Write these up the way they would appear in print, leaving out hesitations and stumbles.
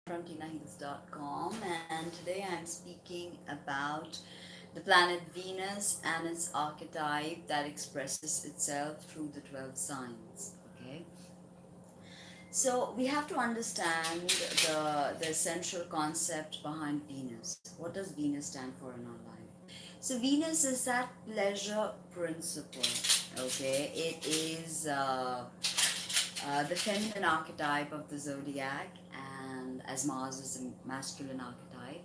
from tinahills.com, and today I'm speaking about the planet Venus and its archetype that expresses itself through the 12 signs. Okay, so we have to understand the essential concept behind Venus. What does Venus stand for in our life? So Venus is that pleasure principle. Okay, it is the feminine archetype of the zodiac, and as Mars is a masculine archetype.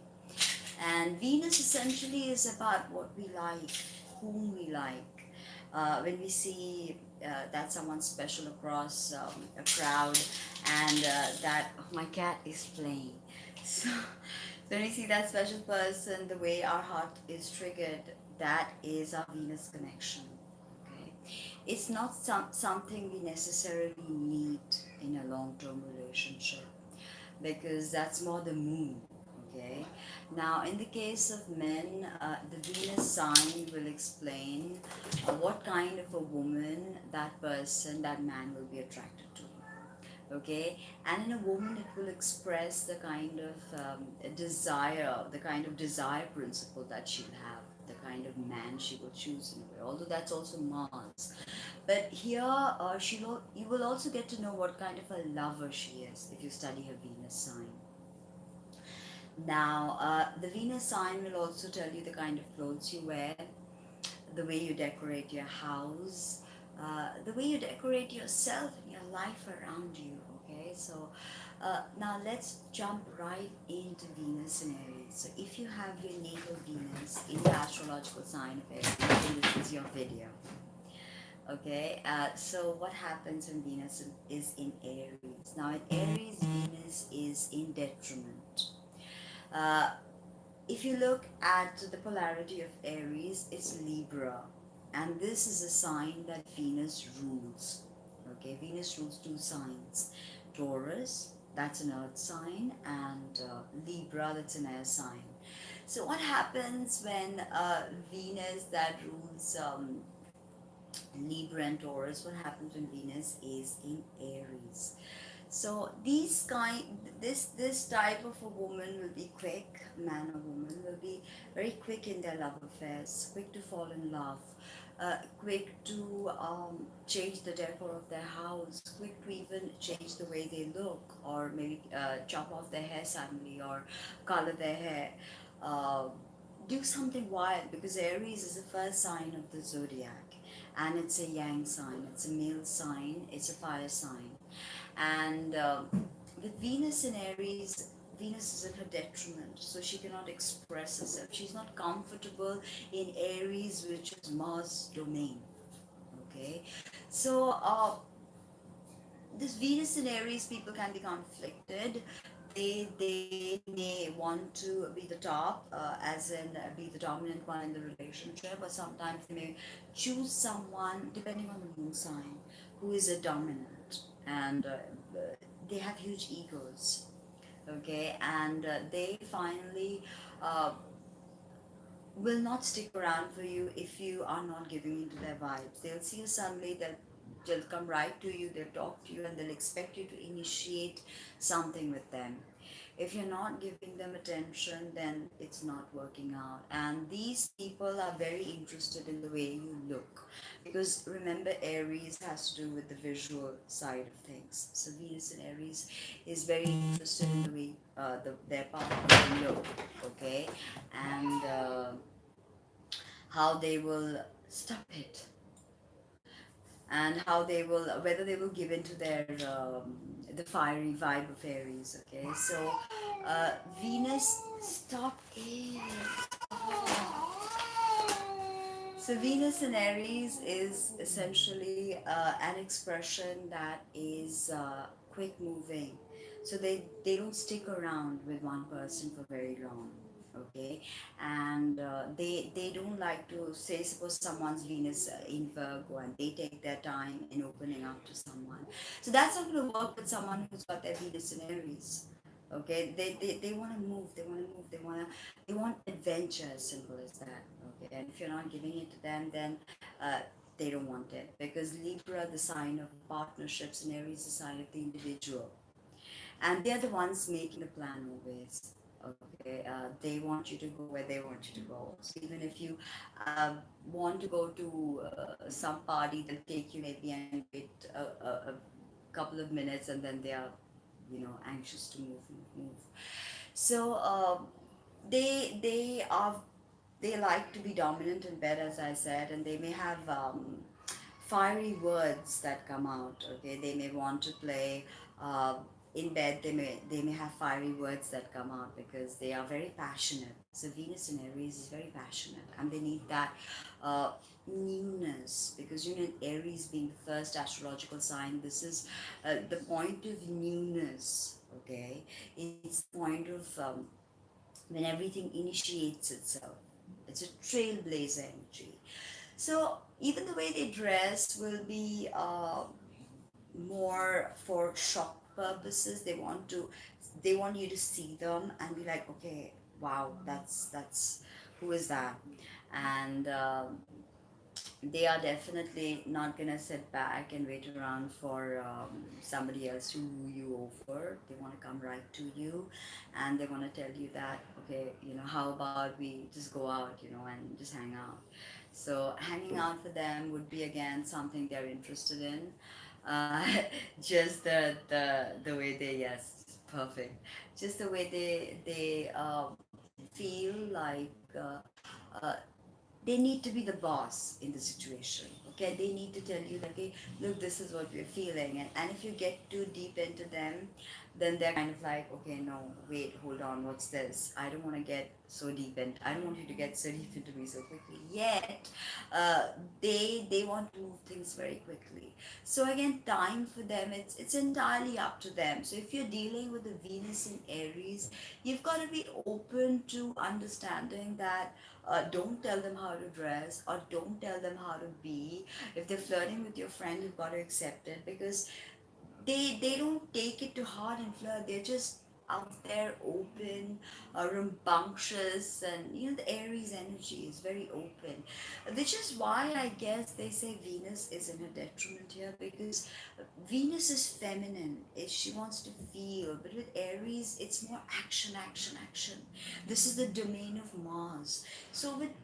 And Venus essentially is about what we like, whom we like. When we see that someone's special across a crowd, and that my cat is playing. So, so when we see that special person, the way our heart is triggered, that is our Venus connection. Okay, it's not something we necessarily need in a long-term relationship, because that's more the moon. Okay, now in the case of men, the Venus sign will explain what kind of a woman that person, that man will be attracted to. Okay, and in a woman it will express the kind of desire, the kind of desire principle that she'll have, the kind of man she will choose in a way, although that's also Mars. But here, you will also get to know what kind of a lover she is if you study her Venus sign. Now, the Venus sign will also tell you the kind of clothes you wear, the way you decorate your house, the way you decorate yourself and your life around you. Okay, so now let's jump right into Venus in Aries. So if you have your natal Venus in the astrological sign of Aries, then this is your video. Okay, so what happens when Venus is in Aries? Now, in Aries, Venus is in detriment. Uh, if you look at the polarity of Aries, it's Libra, and this is a sign that Venus rules. Okay, Venus rules two signs: Taurus, that's an earth sign, and Libra, that's an air sign. So, what happens when Venus that rules Libra and Taurus? What happens when Venus is in Aries? So this type of a woman will be quick, man or woman will be very quick in their love affairs, quick to fall in love, quick to change the decor of their house, quick to even change the way they look, or maybe chop off their hair suddenly, or color their hair. Uh, do something wild, because Aries is the first sign of the zodiac, and it's a yang sign, it's a male sign, it's a fire sign. And with Venus in Aries, Venus is at her detriment, so she cannot express herself. She's not comfortable in Aries, which is Mars' domain. Okay, so this Venus in Aries, people can be conflicted. They may want to be the top, as in be the dominant one in the relationship, or sometimes they may choose someone depending on the moon sign who is a dominant, and they have huge egos. Okay, and they finally uh, will not stick around for you if you are not giving into their vibes. They'll see you suddenly, they'll come right to you, they'll talk to you, and they'll expect you to initiate something with them. If you're not giving them attention, then it's not working out. And these people are very interested in the way you look, because remember, Aries has to do with the visual side of things. So Venus in Aries is very interested in the way their partner will look. Okay, and how they will stop it, and how they will, whether they will give in to their the fiery vibe of Aries. Okay, so Venus, stop it. So Venus in Aries is essentially an expression that is quick moving. So they don't stick around with one person for very long. Okay, and they don't like to say, suppose someone's Venus in Virgo, and they take their time in opening up to someone. So that's not going to work with someone who's got their Venus in Aries. Okay, they want to move, they want adventure, as simple as that. Okay, and if you're not giving it to them, then uh, they don't want it, because Libra, the sign of partnerships, and Aries, the sign of the individual. and they're the ones making the plan always. Okay, they want you to go where they want you to go. So even if you want to go to some party, they'll take you maybe and wait a couple of minutes, and then they are, anxious to move. So they are, they like to be dominant in bed, as I said, and they may have fiery words that come out. Okay, they may want to play uh, in bed. They may have fiery words that come out because they are very passionate. So Venus in Aries is very passionate, and they need that uh, newness, because Aries being the first astrological sign, this is the point of newness. Okay, it's the point of when everything initiates itself. It's a trailblazer energy. So even the way they dress will be more for shock purposes. They want you to see them and be like, okay, wow, that's who is that? And they are definitely not gonna sit back and wait around for somebody else to woo you over. They want to come right to you, and they want to tell you that, okay, how about we just go out, and just hang out. So hanging out for them would be again something they're interested in. Uh, just the way they, yes, perfect. Just the way they feel like. Uh, they need to be the boss in the situation. Okay, they need to tell you that, okay, look, this is what we're feeling. And if you get too deep into them, then they're kind of like, okay, no, wait, hold on, what's this? I don't want to get so deep in, I don't want you to get so deep into me so quickly yet. They want to move things very quickly. So again, time for them, it's entirely up to them. So if you're dealing with the Venus in Aries, you've got to be open to understanding that don't tell them how to dress, or don't tell them how to be. If they're flirting with your friend, you've got to accept it, because they don't take it to heart and flirt. They're just out there open, rambunctious, and the Aries energy is very open, which is why I guess they say Venus is in her detriment here, because Venus is feminine. She wants to feel, but with Aries, it's more action, action, action. This is the domain of Mars. So with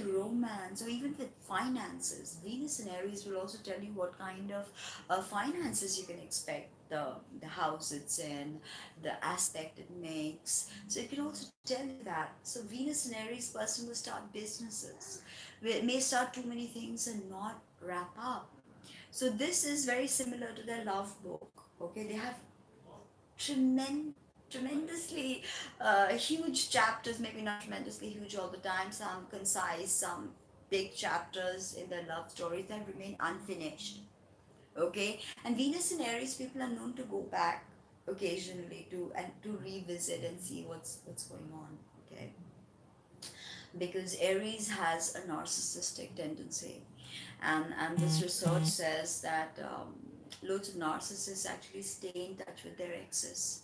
romance, or even with finances, Venus in Aries will also tell you what kind of finances you can expect, the house it's in, the aspect it makes. So it can also tell you that. So Venus in Aries person will start businesses, may start too many things and not wrap up. So this is very similar to their love book. Okay, they have tremendously huge chapters, maybe not tremendously huge all the time, some concise, some big chapters in their love stories that remain unfinished. Okay, and Venus in Aries people are known to go back occasionally to revisit and see what's going on. Okay, because Aries has a narcissistic tendency, and this research says that loads of narcissists actually stay in touch with their exes,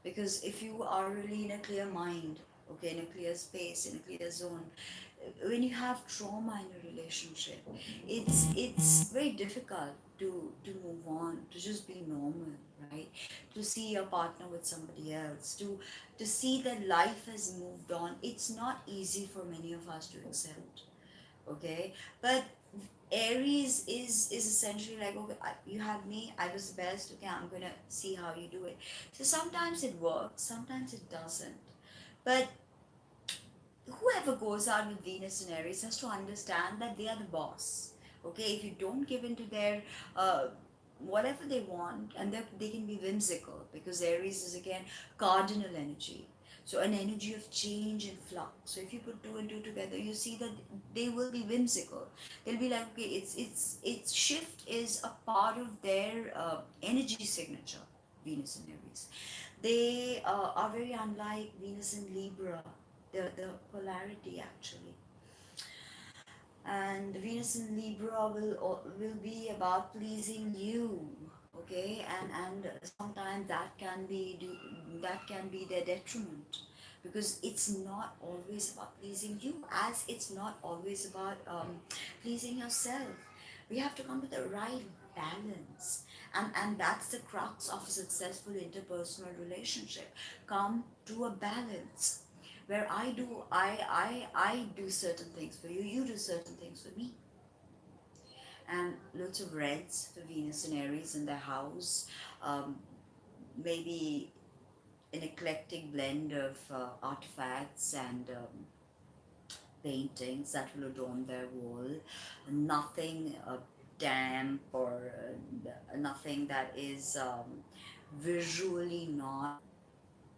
because if you are really in a clear mind, okay, in a clear space, in a clear zone, when you have trauma in a relationship, it's very difficult to move on, to just be normal, right? To see your partner with somebody else, to see that life has moved on. It's not easy for many of us to accept. Okay, but Aries is essentially like, okay, you had me, I was the best, okay, I'm gonna see how you do it. So sometimes it works, sometimes it doesn't. But whoever goes out with Venus and Aries has to understand that they are the boss. Okay, if you don't give in to their uh, whatever they want, and they can be whimsical, because Aries is again cardinal energy. So an energy of change and flux. So if you put two and two together, you see that they will be whimsical. They'll be like, okay, it's shift is a part of their energy signature. Venus and Aries. They are very unlike Venus and Libra, the polarity actually. And Venus in Libra will be about pleasing you, okay, and sometimes that can be their detriment, because it's not always about pleasing you, as it's not always about pleasing yourself. We have to come to the right balance. And that's the crux of a successful interpersonal relationship. Come to a balance where I do certain things for you, you do certain things for me. And lots of reds for Venus and Aries in the house. Um, Maybe an eclectic blend of artifacts and paintings that will adorn their wall. Nothing damp or nothing that is visually not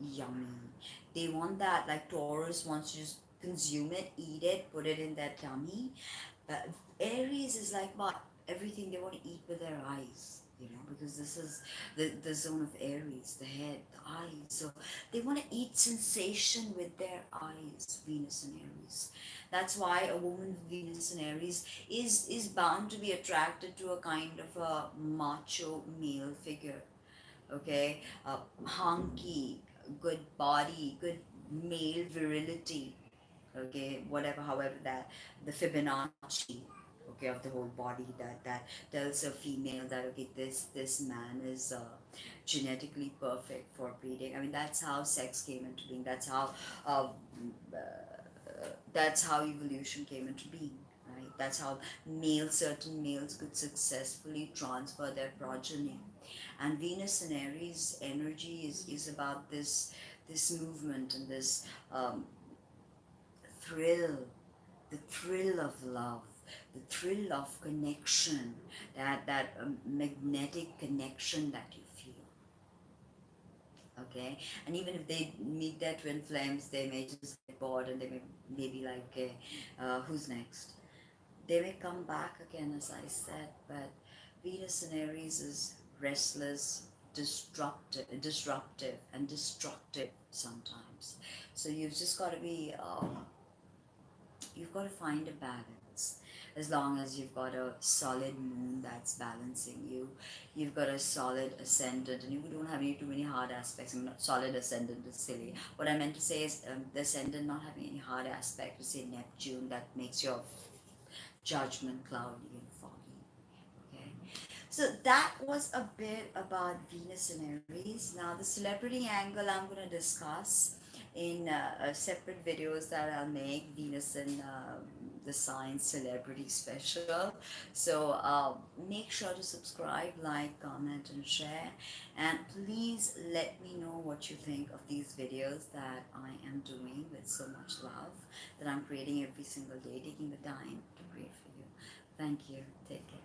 yummy. They want that, like Taurus wants to just consume it, eat it, put it in their tummy. But Aries is like what? Everything they want to eat with their eyes, because this is the zone of Aries, the head, the eyes. So they want to eat sensation with their eyes, Venus and Aries. That's why a woman with Venus and Aries is bound to be attracted to a kind of a macho male figure. Okay, hunky, good body, good male virility. Okay, whatever, however that the Fibonacci, okay, of the whole body, that tells a female that okay, this man is genetically perfect for breeding. I mean, that's how sex came into being. Uh, that's how evolution came into being, right? That's how certain males could successfully transfer their progeny. And Venus and Aries energy is about this movement and this thrill, the thrill of love, the thrill of connection, that magnetic connection that you feel. Okay, and even if they meet their twin flames, they may just get bored and they may be like, okay, who's next? They may come back again, as I said, but Venus in Aries is restless, disruptive, and destructive sometimes. So you've got to find a balance. As long as you've got a solid moon that's balancing you, you've got a solid ascendant, and you don't have any too many hard aspects. I mean, not solid ascendant is silly. What I meant to say is the ascendant not having any hard aspect, to say Neptune, that makes your judgment cloudy and foggy. Okay, so that was a bit about Venus and Aries. Now the celebrity angle I'm going to discuss in separate videos that I'll make, Venus and the Sign Celebrity Special. So make sure to subscribe, like, comment, and share. And please let me know what you think of these videos that I am doing with so much love, that I'm creating every single day, taking the time to create for you. Thank you. Take care.